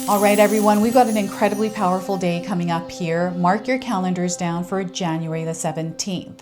All right, everyone, we've got an incredibly powerful day coming up here. Mark your calendars down for January the 17th.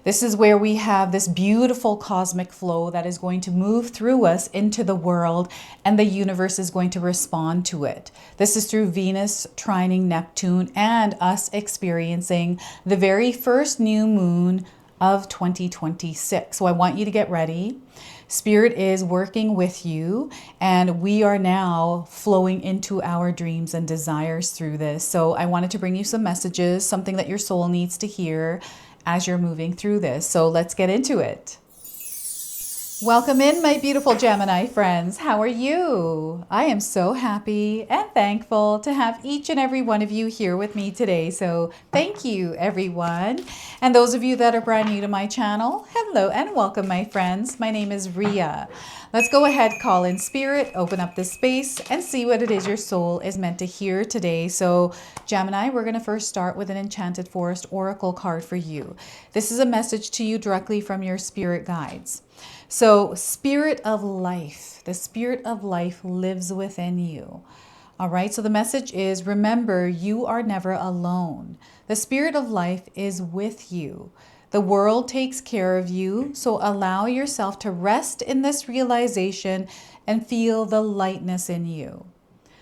This is where we have this beautiful cosmic flow that is going to move through us into the world, and the universe is going to respond to it. This is through Venus trining Neptune and us experiencing the very first new moon of 2026. So I want you to get ready. Spirit is working with you, and we are now flowing into our dreams and desires through this. So I wanted to bring you some messages, something that your soul needs to hear as you're moving through this. So let's get into it. Welcome in, my beautiful Gemini friends. How are you? I am so happy and thankful to have each and every one of you here with me today. So thank you, everyone. And those of you that are brand new to my channel, hello and welcome, my friends. My name is Ria. Let's go ahead, call in spirit, open up this space, and see what it is your soul is meant to hear today. So Gemini, we're going to first start with an Enchanted Forest Oracle card for you. This is a message to you directly from your spirit guides. So spirit of life, the spirit of life lives within you. All right, so the message is, remember, you are never alone. The spirit of life is with you. The world takes care of you, so allow yourself to rest in this realization and feel the lightness in you.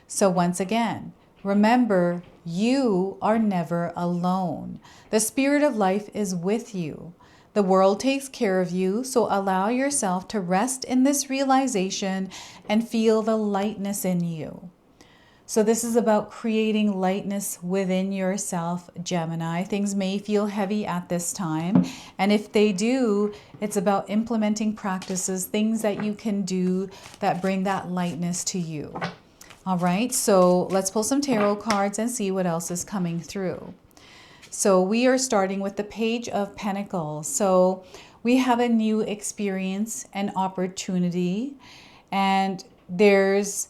So once again, remember, you are never alone. The spirit of life is with you. The world takes care of you, so allow yourself to rest in this realization and feel the lightness in you. So this is about creating lightness within yourself, Gemini. Things may feel heavy at this time, and if they do, it's about implementing practices, things that you can do that bring that lightness to you. All right, so let's pull some tarot cards and see what else is coming through. So we are starting with the Page of Pentacles. So we have a new experience, an opportunity, and there's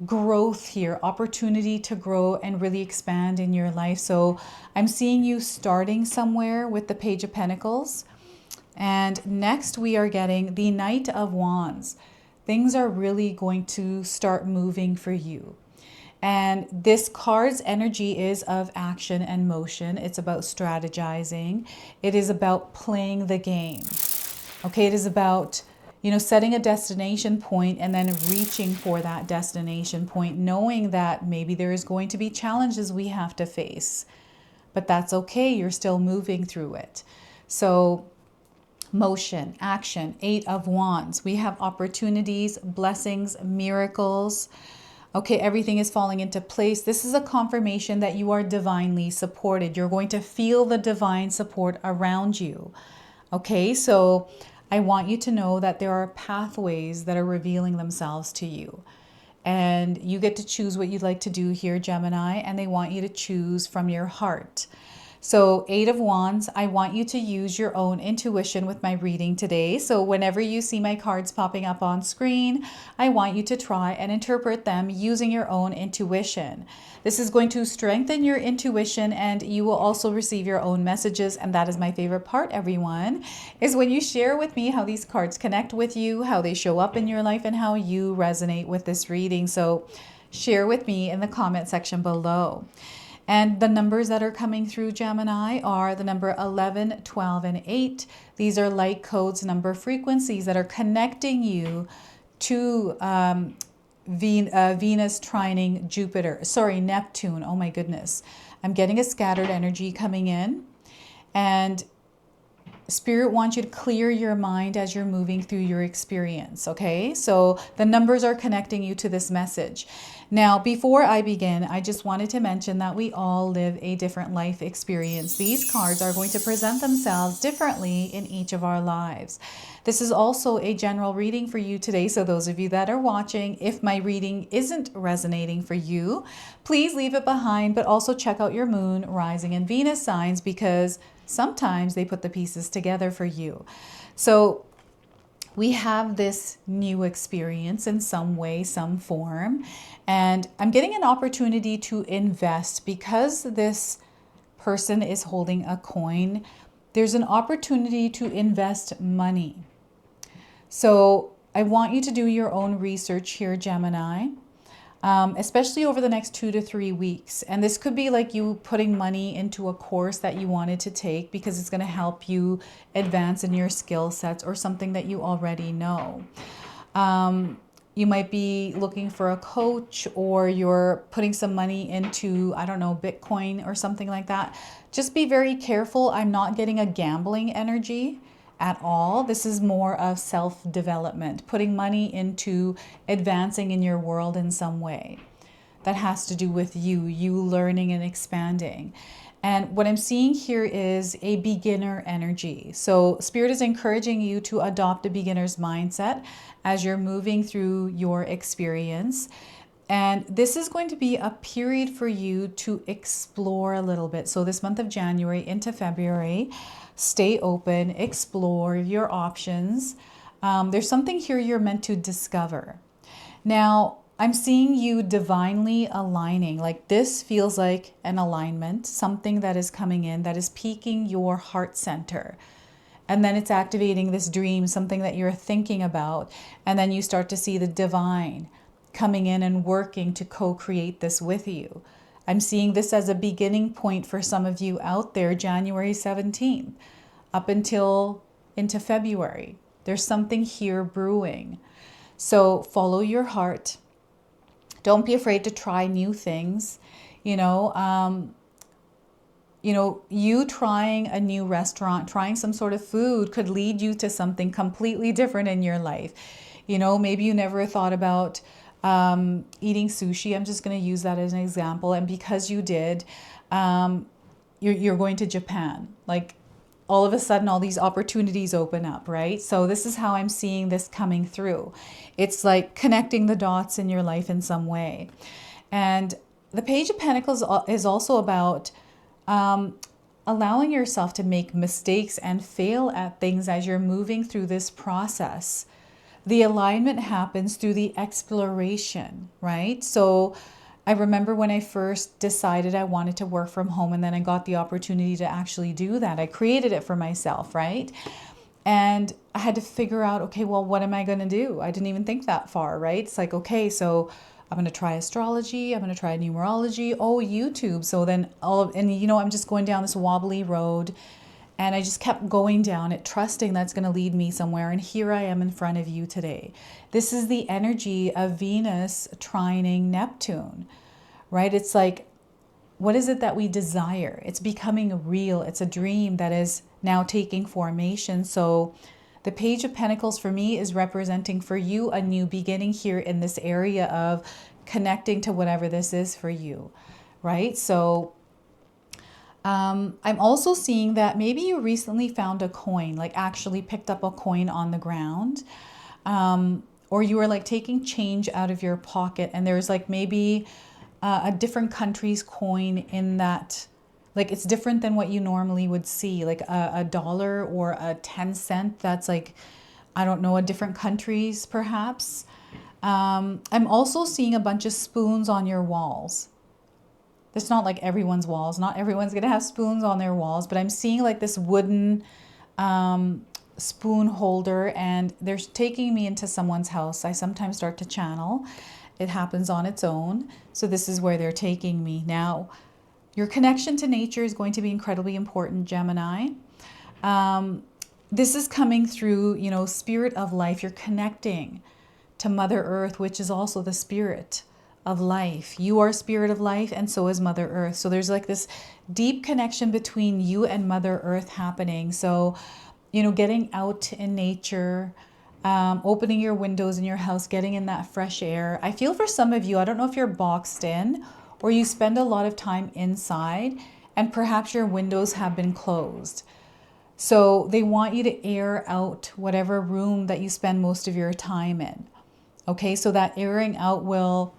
growth here, opportunity to grow and really expand in your life. So I'm seeing you starting somewhere with the Page of Pentacles. And next we are getting the Knight of Wands. Things are really going to start moving for you. And this card's energy is of action and motion. It's about strategizing. It is about playing the game. Okay, it is about, setting a destination point and then reaching for that destination point, knowing that maybe there is going to be challenges we have to face. But that's okay, you're still moving through it. So motion, action, 8 of Wands. We have opportunities, blessings, miracles. Okay, everything is falling into place. This is a confirmation that you are divinely supported. You're going to feel the divine support around you. Okay, so I want you to know that there are pathways that are revealing themselves to you. And you get to choose what you'd like to do here, Gemini, and they want you to choose from your heart. So 8 of Wands, I want you to use your own intuition with my reading today. So whenever you see my cards popping up on screen, I want you to try and interpret them using your own intuition. This is going to strengthen your intuition, and you will also receive your own messages. And that is my favorite part, everyone, is when you share with me how these cards connect with you, how they show up in your life, and how you resonate with this reading. So share with me in the comment section below. And the numbers that are coming through, Gemini, are the number 11, 12, and 8. These are light codes, number frequencies that are connecting you to Venus trining Neptune. Oh my goodness. I'm getting a scattered energy coming in. And Spirit wants you to clear your mind as you're moving through your experience, okay? So the numbers are connecting you to this message. Now, before I begin, I just wanted to mention that we all live a different life experience. These cards are going to present themselves differently in each of our lives. This is also a general reading for you today. So those of you that are watching, if my reading isn't resonating for you, please leave it behind, but also check out your moon, rising, and Venus signs, because sometimes they put the pieces together for you. So we have this new experience in some way, some form, and I'm getting an opportunity to invest because this person is holding a coin. There's an opportunity to invest money. So I want you to do your own research here, Gemini. especially over the next 2 to 3 weeks. And this could be like you putting money into a course that you wanted to take because it's going to help you advance in your skill sets or something that you already know. You might be looking for a coach, or you're putting some money into, I don't know, Bitcoin or something like that. Just be very careful. I'm not getting a gambling energy at all. This is more of self-development, putting money into advancing in your world in some way that has to do with you learning and expanding. And what I'm seeing here is a beginner energy. So Spirit is encouraging you to adopt a beginner's mindset as you're moving through your experience. And this is going to be a period for you to explore a little bit. So this month of January into February, stay open, explore your options. There's something here you're meant to discover. Now, I'm seeing you divinely aligning. Like this feels like an alignment, something that is coming in that is piquing your heart center. And then it's activating this dream, something that you're thinking about. And then you start to see the divine coming in and working to co-create this with you. I'm seeing this as a beginning point for some of you out there, January 17th, up until into February. There's something here brewing. So follow your heart. Don't be afraid to try new things. You trying a new restaurant, trying some sort of food could lead you to something completely different in your life. Maybe you never thought about eating sushi. I'm just going to use that as an example. And because you did, you're going to Japan. Like all of a sudden, all these opportunities open up, right? So this is how I'm seeing this coming through. It's like connecting the dots in your life in some way. And the Page of Pentacles is also about allowing yourself to make mistakes and fail at things as you're moving through this process. The alignment happens through the exploration, right? So I remember when I first decided I wanted to work from home, and then I got the opportunity to actually do that. I created it for myself, right? And I had to figure out, okay, well, what am I going to do? I didn't even think that far, right? It's like, okay, so I'm going to try astrology. I'm going to try numerology. Oh, YouTube. So then I'm just going down this wobbly road, and I just kept going down it, trusting that's going to lead me somewhere. And here I am in front of you today. This is the energy of Venus trining Neptune, right? It's like, what is it that we desire? It's becoming real. It's a dream that is now taking formation. So the Page of Pentacles for me is representing for you a new beginning here in this area of connecting to whatever this is for you, right? So I'm also seeing that maybe you recently found a coin, like actually picked up a coin on the ground, or you were like taking change out of your pocket, and there's like maybe a different country's coin in that, like it's different than what you normally would see, like a dollar or a 10 cent that's like, I don't know, a different country's perhaps. I'm also seeing a bunch of spoons on your walls. It's not like everyone's walls. Not everyone's going to have spoons on their walls, but I'm seeing like this wooden spoon holder, and they're taking me into someone's house. I sometimes start to channel. It happens on its own. So this is where they're taking me. Now, your connection to nature is going to be incredibly important, Gemini. This is coming through, spirit of life. You're connecting to Mother Earth, which is also the spirit of life. You are spirit of life, and so is Mother Earth. So there's like this deep connection between you and Mother Earth happening. So, getting out in nature, opening your windows in your house, getting in that fresh air. I feel for some of you, I don't know if you're boxed in or you spend a lot of time inside, and perhaps your windows have been closed. So they want you to air out whatever room that you spend most of your time in. Okay, so that airing out will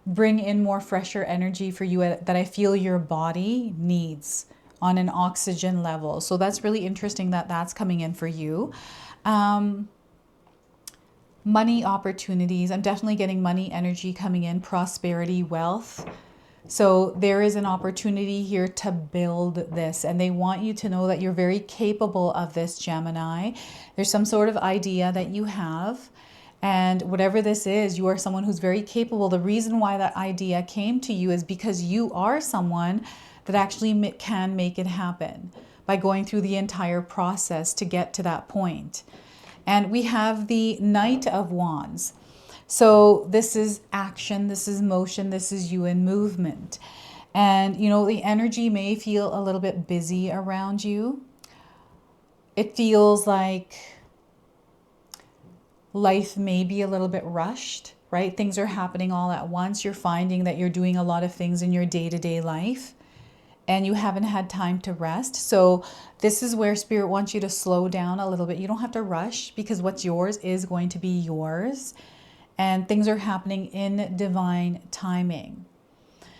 bring in more fresher energy for you that I feel your body needs on an oxygen level. So that's really interesting that that's coming in for you. Money opportunities. I'm definitely getting money energy coming in, prosperity, wealth. So there is an opportunity here to build this, and they want you to know that you're very capable of this, Gemini. There's some sort of idea that you have, And whatever this is, you are someone who's very capable. The reason why that idea came to you is because you are someone that actually can make it happen by going through the entire process to get to that point. And we have the Knight of Wands. So this is action, this is motion, this is you in movement. And, you know, the energy may feel a little bit busy around you. It feels like life may be a little bit rushed, right? Things are happening all at once. You're finding that you're doing a lot of things in your day-to-day life and you haven't had time to rest. So this is where Spirit wants you to slow down a little bit. You don't have to rush because what's yours is going to be yours. And things are happening in divine timing.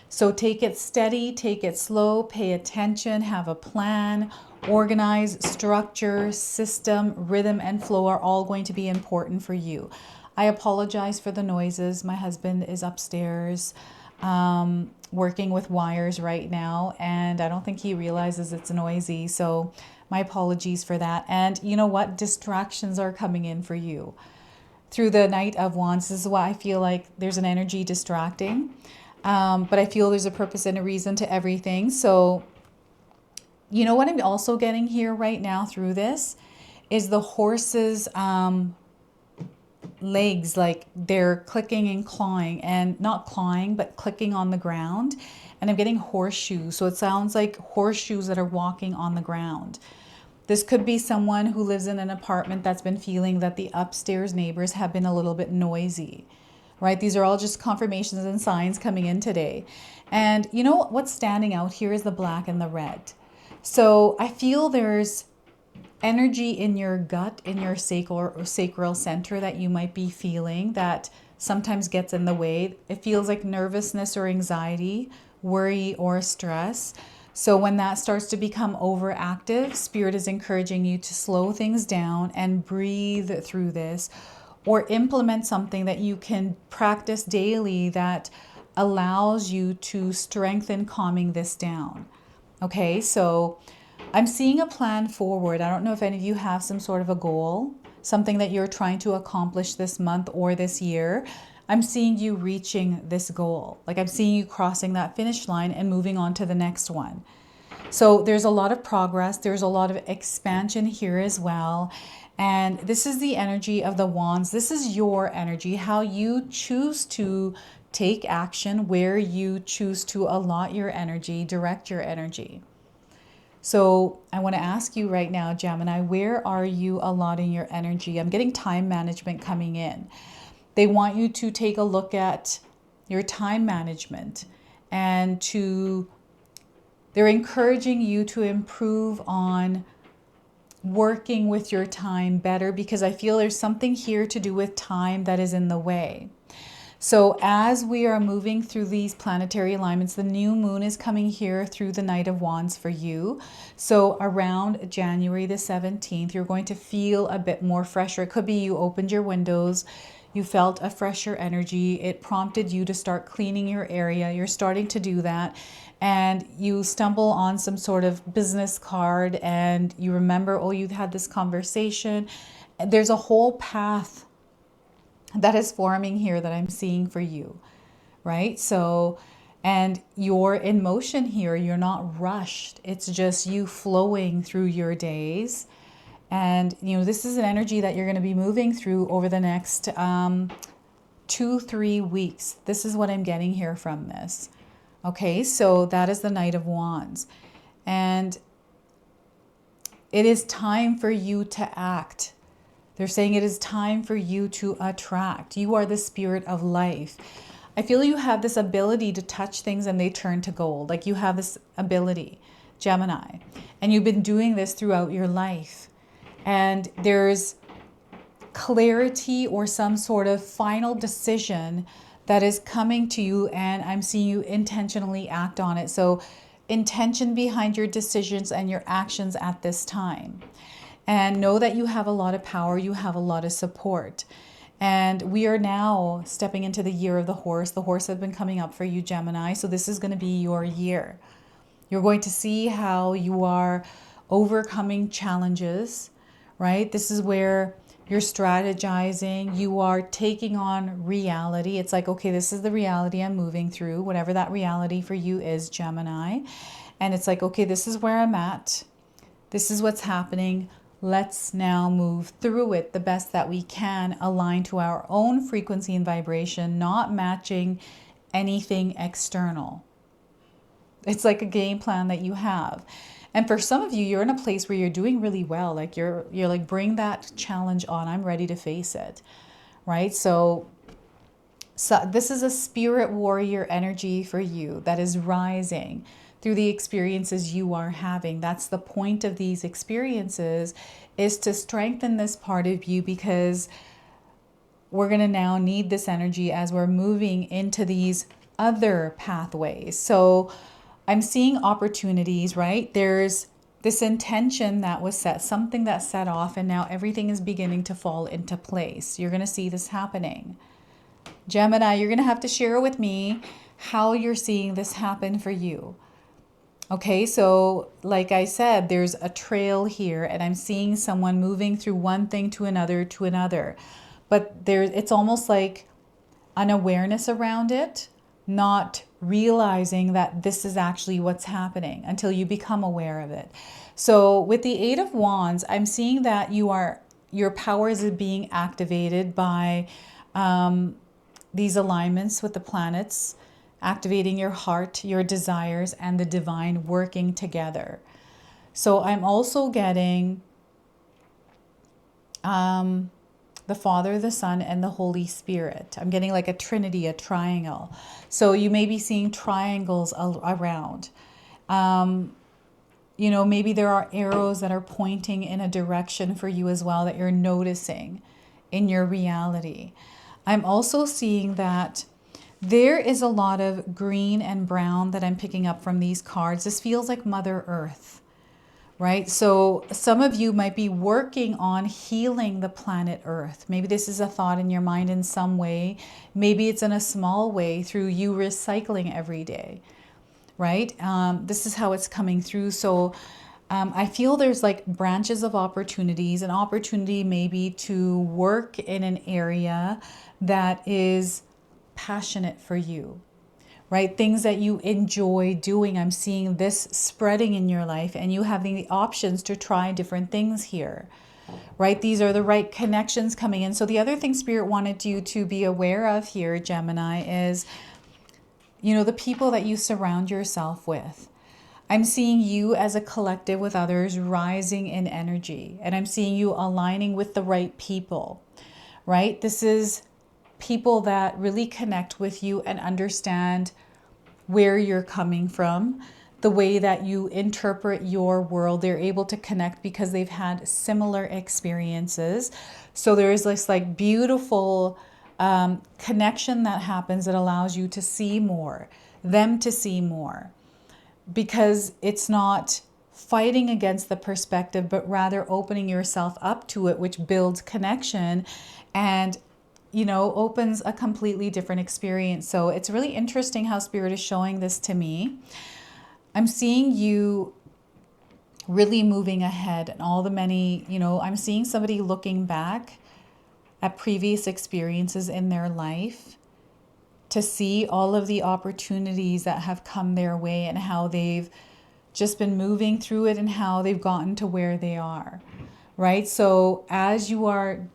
So take it steady, take it slow, pay attention, have a plan, organize, structure, system, rhythm, and flow are all going to be important for you. I apologize for the noises. My husband is upstairs working with wires right now, and I don't think he realizes it's noisy. So my apologies for that. And you know what? Distractions are coming in for you. Through the Knight of Wands, this is why I feel like there's an energy distracting. But I feel there's a purpose and a reason to everything. So, you know what I'm also getting here right now through this is the horse's legs, like they're clicking and clawing, and not clawing, but clicking on the ground. And I'm getting horseshoes. So it sounds like horseshoes that are walking on the ground. This could be someone who lives in an apartment that's been feeling that the upstairs neighbors have been a little bit noisy, right? These are all just confirmations and signs coming in today. And you know what's standing out here is the black and the red. So I feel there's energy in your gut, in your sacral center that you might be feeling that sometimes gets in the way. It feels like nervousness or anxiety, worry or stress. So when that starts to become overactive, Spirit is encouraging you to slow things down and breathe through this, or implement something that you can practice daily that allows you to strengthen calming this down. Okay, so I'm seeing a plan forward. I don't know if any of you have some sort of a goal, something that you're trying to accomplish this month or this year. I'm seeing you reaching this goal. Like I'm seeing you crossing that finish line and moving on to the next one. So there's a lot of progress. There's a lot of expansion here as well. And this is the energy of the wands. This is your energy, how you choose to take action, where you choose to allot your energy, direct your energy. So I want to ask you right now, Gemini, where are you allotting your energy? I'm getting time management coming in. They want you to take a look at your time management and they're encouraging you to improve on working with your time better, because I feel there's something here to do with time that is in the way. So as we are moving through these planetary alignments, the new moon is coming here through the Knight of Wands for you. So around January the 17th, you're going to feel a bit more fresher. It could be you opened your windows, you felt a fresher energy. It prompted you to start cleaning your area. You're starting to do that. And you stumble on some sort of business card and you remember, oh, you've had this conversation. There's a whole path that is forming here that I'm seeing for you, right? So, and you're in motion here. You're not rushed. It's just you flowing through your days. And, you know, this is an energy that you're going to be moving through over the next 2-3 weeks. This is what I'm getting here from this. Okay, so that is the Knight of Wands. And it is time for you to act. They're saying it is time for you to attract. You are the spirit of life. I feel you have this ability to touch things and they turn to gold. Like you have this ability, Gemini. And you've been doing this throughout your life. And there's clarity or some sort of final decision that is coming to you, and I'm seeing you intentionally act on it. So intention behind your decisions and your actions at this time. And know that you have a lot of power, you have a lot of support. And we are now stepping into the year of the horse. The horse has been coming up for you, Gemini. So this is going to be your year. You're going to see how you are overcoming challenges, right? This is where You're strategizing. You are taking on reality. It's like, okay, this is the reality I'm moving through, whatever that reality for you is, Gemini. And it's like, okay, this is where I'm at. This is what's happening. Let's now move through it the best that we can, align to our own frequency and vibration, not matching anything external. It's like a game plan that you have. And for some of you, you're in a place where you're doing really well. Like you're like, bring that challenge on. I'm ready to face it. Right? So this is a spirit warrior energy for you that is rising through the experiences you are having. That's the point of these experiences, is to strengthen this part of you, because we're going to now need this energy as we're moving into these other pathways. So I'm seeing opportunities, right? There's this intention that was set, something that set off, and now everything is beginning to fall into place. You're going to see this happening. Gemini, you're going to have to share with me how you're seeing this happen for you. Okay, so like I said, there's a trail here, and I'm seeing someone moving through one thing to another to another. But it's almost like an awareness around it, not realizing that this is actually what's happening until you become aware of it. So with the Eight of Wands, I'm seeing that your powers are being activated by these alignments with the planets, activating your heart, your desires, and the divine working together. So I'm also getting the Father, the Son, and the Holy Spirit. I'm getting like a trinity, a triangle. So you may be seeing triangles around. You know, maybe there are arrows that are pointing in a direction for you as well that you're noticing in your reality. I'm also seeing that there is a lot of green and brown that I'm picking up from these cards. This feels like Mother Earth, right? So some of you might be working on healing the planet Earth. Maybe this is a thought in your mind in some way. Maybe it's in a small way through you recycling every day, right? This is how it's coming through. So I feel there's like branches of opportunities. An opportunity maybe to work in an area that is passionate for you, right? Things that you enjoy doing. I'm seeing this spreading in your life, and you having the options to try different things here, right? These are the right connections coming in. So the other thing Spirit wanted you to be aware of here, Gemini, is, you know, the people that you surround yourself with. I'm seeing you as a collective with others rising in energy, and I'm seeing you aligning with the right people, right? This is people that really connect with you and understand where you're coming from, the way that you interpret your world. They're able to connect because they've had similar experiences. So there is this like beautiful connection that happens that allows you to see more, them to see more, because it's not fighting against the perspective, but rather opening yourself up to it, which builds connection and, you know, opens a completely different experience. So it's really interesting how Spirit is showing this to me. I'm seeing you really moving ahead, and all the many, you know, I'm seeing somebody looking back at previous experiences in their life to see all of the opportunities that have come their way and how they've just been moving through it and how they've gotten to where they are, right? So as you are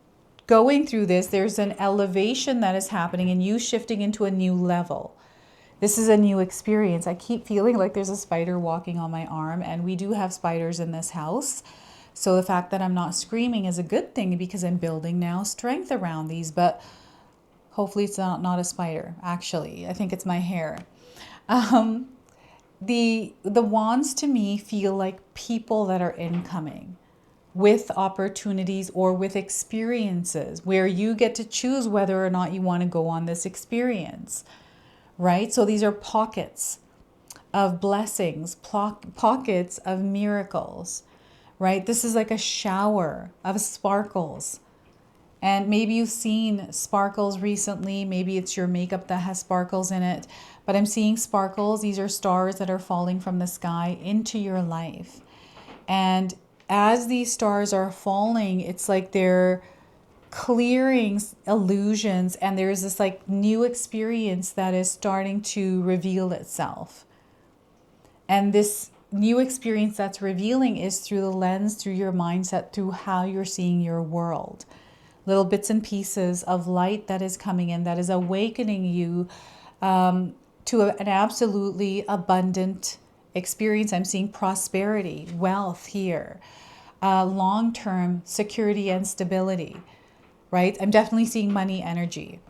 going through this, there's an elevation that is happening and you shifting into a new level. This is a new experience. I keep feeling like there's a spider walking on my arm, and we do have spiders in this house. So the fact that I'm not screaming is a good thing, because I'm building now strength around these, but hopefully it's not a spider. Actually, I think it's my hair. The wands to me feel like people that are incoming with opportunities or with experiences where you get to choose whether or not you want to go on this experience, right? So these are pockets of blessings, pockets of miracles, right? This is like a shower of sparkles. And maybe you've seen sparkles recently. Maybe it's your makeup that has sparkles in it. But I'm seeing sparkles. These are stars that are falling from the sky into your life. And as these stars are falling, it's like they're clearing illusions, and there's this like new experience that is starting to reveal itself. And this new experience that's revealing is through the lens, through your mindset, through how you're seeing your world. Little bits and pieces of light that is coming in, that is awakening you to an absolutely abundant experience. I'm seeing prosperity, wealth here, long-term security and stability, right? I'm definitely seeing money energy,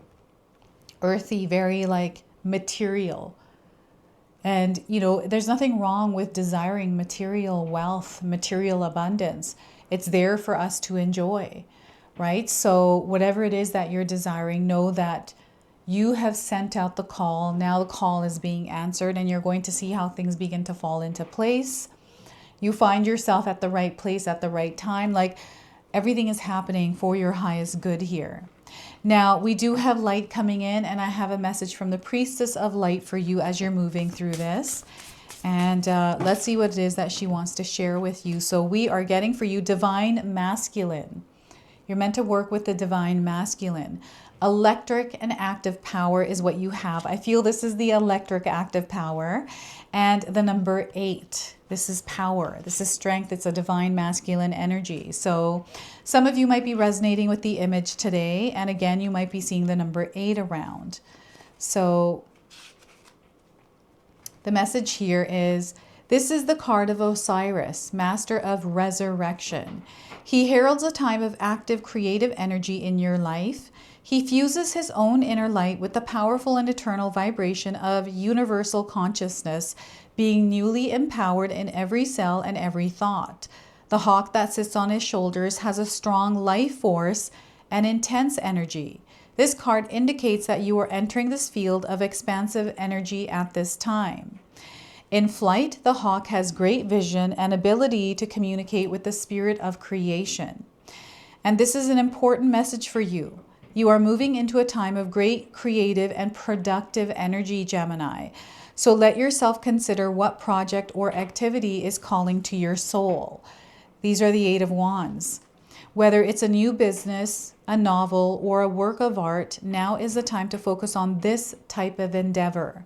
earthy, very like material. And, you know, there's nothing wrong with desiring material wealth, material abundance. It's there for us to enjoy, right? So whatever it is that you're desiring, know that you have sent out the call. Now the call is being answered, and you're going to see how things begin to fall into place. You find yourself at the right place at the right time. Like everything is happening for your highest good here. Now, we do have light coming in, and I have a message from the Priestess of Light for you as you're moving through this. And let's see what it is that she wants to share with you. So we are getting for you Divine Masculine. You're meant to work with the Divine Masculine. Electric and active power is what you have. I feel this is the electric active power. And the number 8. This is power. This is strength. It's a Divine Masculine energy. So some of you might be resonating with the image today. And again, you might be seeing the number 8 around. So the message here is, this is the card of Osiris, Master of Resurrection. He heralds a time of active creative energy in your life. He fuses his own inner light with the powerful and eternal vibration of universal consciousness, being newly empowered in every cell and every thought. The hawk that sits on his shoulders has a strong life force and intense energy. This card indicates that you are entering this field of expansive energy at this time. In flight, the hawk has great vision and ability to communicate with the spirit of creation. And this is an important message for you. You are moving into a time of great creative and productive energy, Gemini. So let yourself consider what project or activity is calling to your soul. These are the 8 of Wands. Whether it's a new business, a novel, or a work of art, now is the time to focus on this type of endeavor.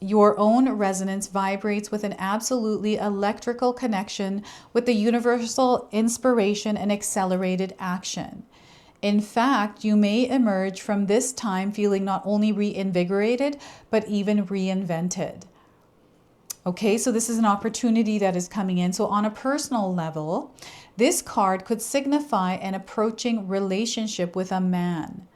Your own resonance vibrates with an absolutely electrical connection with the universal inspiration and accelerated action. In fact, you may emerge from this time feeling not only reinvigorated, but even reinvented. Okay, so this is an opportunity that is coming in. So on a personal level, this card could signify an approaching relationship with a man.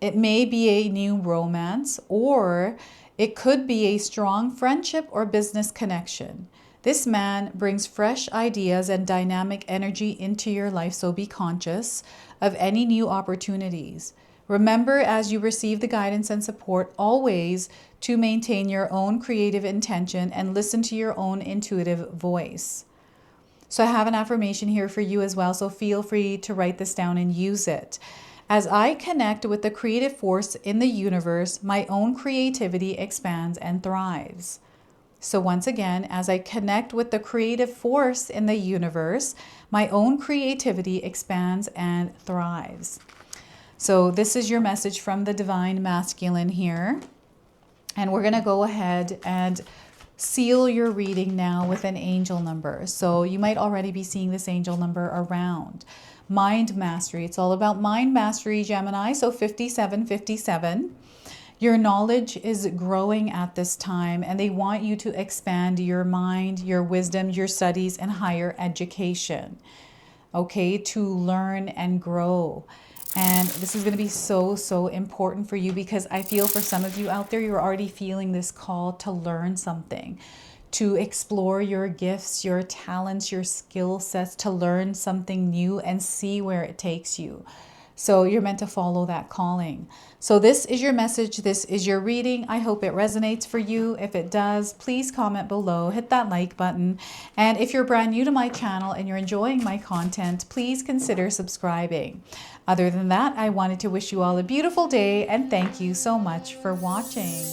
It may be a new romance, or it could be a strong friendship or business connection. This man brings fresh ideas and dynamic energy into your life, so be conscious of any new opportunities. Remember, as you receive the guidance and support, always to maintain your own creative intention and listen to your own intuitive voice. So I have an affirmation here for you as well, so feel free to write this down and use it. As I connect with the creative force in the universe, my own creativity expands and thrives. So once again, as I connect with the creative force in the universe, my own creativity expands and thrives. So this is your message from the Divine Masculine here. And we're going to go ahead and seal your reading now with an angel number. So you might already be seeing this angel number around. Mind mastery. It's all about mind mastery, Gemini. So 5757. Your knowledge is growing at this time, and they want you to expand your mind, your wisdom, your studies, and higher education. Okay, to learn and grow. And this is going to be so, so important for you, because I feel for some of you out there, you're already feeling this call to learn something, to explore your gifts, your talents, your skill sets, to learn something new and see where it takes you. So you're meant to follow that calling. So this is your message. This is your reading. I hope it resonates for you. If it does, please comment below, hit that like button. And if you're brand new to my channel and you're enjoying my content, please consider subscribing. Other than that, I wanted to wish you all a beautiful day, and thank you so much for watching.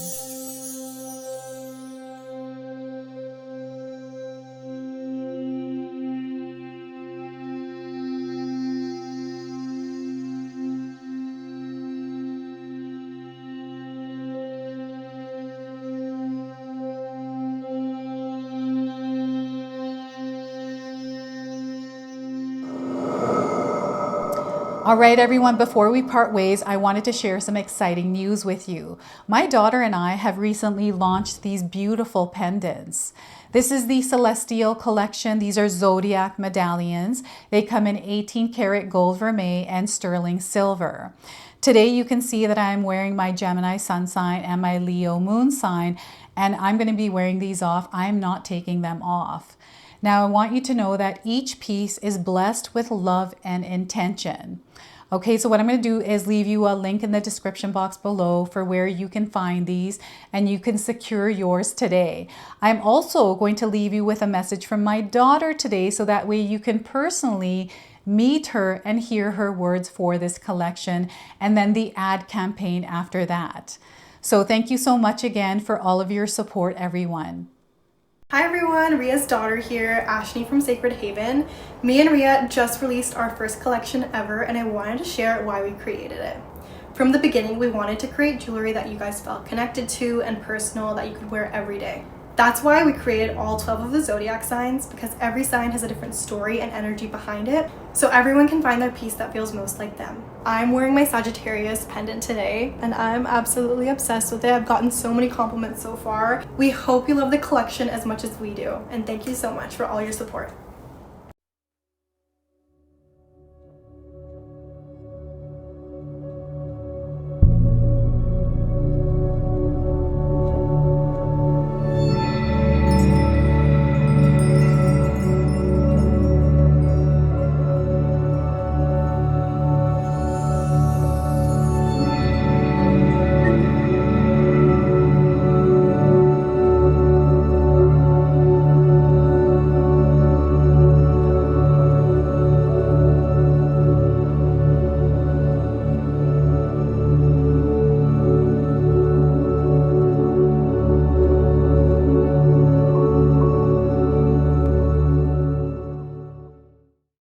All right, everyone, before we part ways, I wanted to share some exciting news with you. My daughter and I have recently launched these beautiful pendants. This is the Celestial Collection. These are zodiac medallions. They come in 18 karat gold vermeil and sterling silver. Today you can see that I'm wearing my Gemini sun sign and my Leo moon sign, and I'm going to be wearing these off. I'm not taking them off. Now I want you to know that each piece is blessed with love and intention. Okay, so what I'm going to do is leave you a link in the description box below for where you can find these and you can secure yours today. I'm also going to leave you with a message from my daughter today so that way you can personally meet her and hear her words for this collection and then the ad campaign after that. So thank you so much again for all of your support, everyone. Hi everyone, Ria's daughter here, Ashley from Sacred Haven. Me and Ria just released our first collection ever and I wanted to share why we created it. From the beginning, we wanted to create jewelry that you guys felt connected to and personal that you could wear every day. That's why we created all 12 of the zodiac signs, because every sign has a different story and energy behind it, so everyone can find their piece that feels most like them. I'm wearing my Sagittarius pendant today, and I'm absolutely obsessed with it. I've gotten so many compliments so far. We hope you love the collection as much as we do, and thank you so much for all your support.